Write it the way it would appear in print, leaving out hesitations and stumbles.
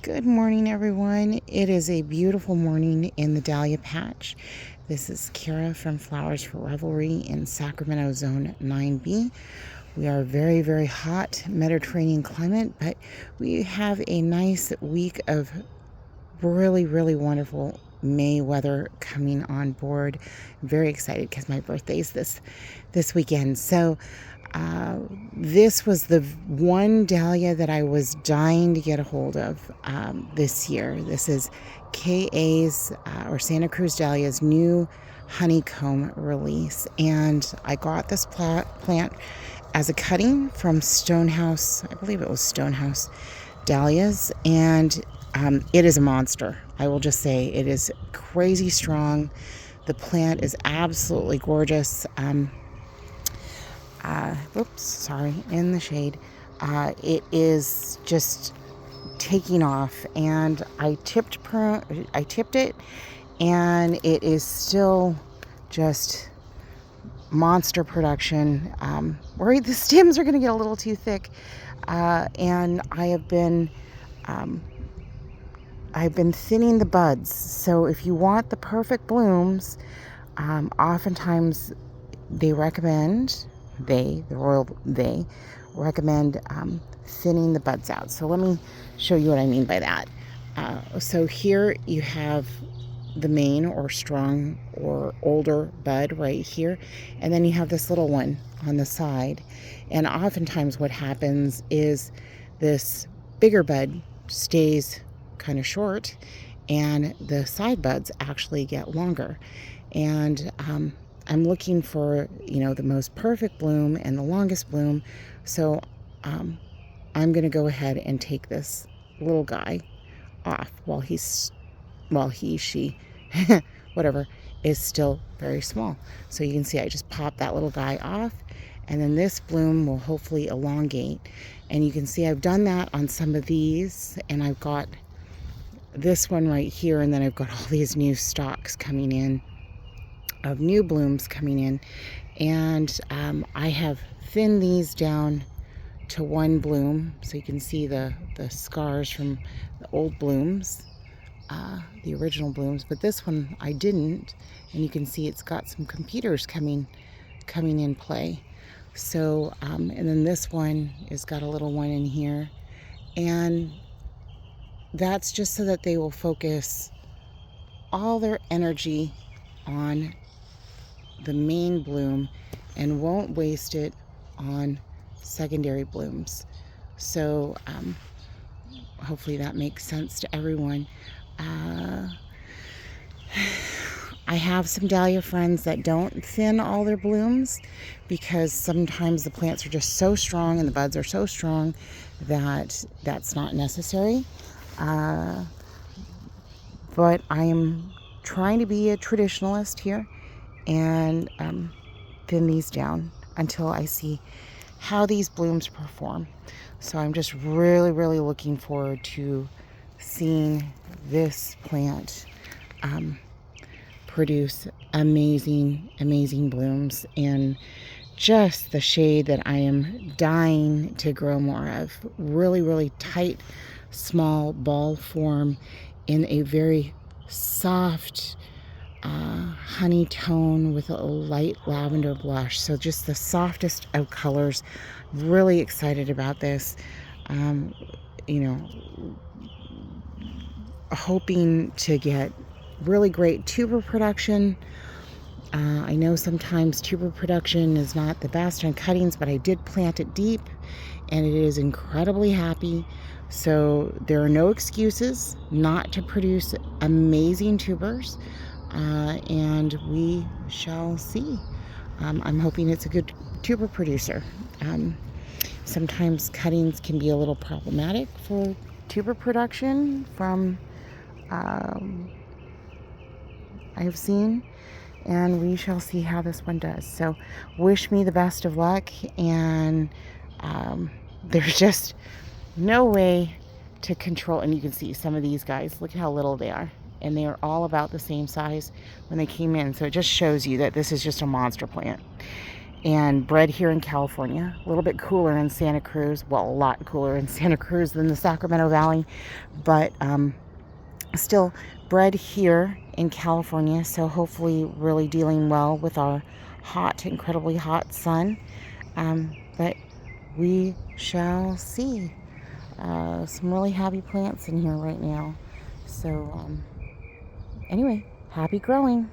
Good morning, everyone. It is a beautiful morning in the Dahlia patch. This is Kara from Flowers for Revelry in Sacramento Zone 9B. We are very, very hot Mediterranean climate, but we have a nice week of really, really wonderful May weather coming on board. I'm very excited because my birthday's this weekend. So this was the one dahlia that I was dying to get a hold of this year. This is KA's or Santa Cruz Dahlia's new honeycomb release, and I got this plant as a cutting from Stonehouse. I believe it was Stonehouse Dahlias, and it is a monster. I will just say it is crazy strong. The plant is absolutely gorgeous. Oops, sorry, in the shade. It is just taking off, and I tipped it, and it is still just monster production. Worried the stems are going to get a little too thick, and I've been thinning the buds. So if you want the perfect blooms, oftentimes they recommend thinning the buds out. So let me show you what I mean by that. So here you have the main or strong or older bud right here, and then you have this little one on the side. And oftentimes what happens is this bigger bud stays kind of short, and the side buds actually get longer. And I'm looking for, the most perfect bloom and the longest bloom. So I'm going to go ahead and take this little guy off while she, whatever, is still very small. So you can see I just popped that little guy off, and then this bloom will hopefully elongate. And you can see I've done that on some of these, and I've got this one right here, and then I've got all these new stalks coming in, of new blooms coming in, and I have thinned these down to one bloom, so you can see the scars from the old blooms, the original blooms. But this one I didn't, and you can see it's got some competers coming in play. So and then this one has got a little one in here, and that's just so that they will focus all their energy on the main bloom and won't waste it on secondary blooms. So hopefully that makes sense to everyone. I have some dahlia friends that don't thin all their blooms because sometimes the plants are just so strong and the buds are so strong that that's not necessary. But I am trying to be a traditionalist here and thin these down until I see how these blooms perform. So I'm just really, really looking forward to seeing this plant produce amazing, amazing blooms in just the shade that I am dying to grow more of. Really, really tight, small ball form in a very soft honey tone with a light lavender blush. So just the softest of colors. Really excited about this. Hoping to get really great tuber production. I know sometimes tuber production is not the best on cuttings, but I did plant it deep and it is incredibly happy. So there are no excuses not to produce amazing tubers. And we shall see. I'm hoping it's a good tuber producer. Sometimes cuttings can be a little problematic for tuber production from I've seen, and we shall see how this one does. So wish me the best of luck, and there's just no way to control. And you can see some of these guys, look how little they are, and they are all about the same size when they came in. So it just shows you that this is just a monster plant. and bred here in California. A little bit cooler in Santa Cruz. Well, a lot cooler in Santa Cruz than the Sacramento Valley, but still bred here in California. So hopefully really dealing well with our hot, incredibly hot sun. But we shall see. Some really happy plants in here right now. So anyway, happy growing.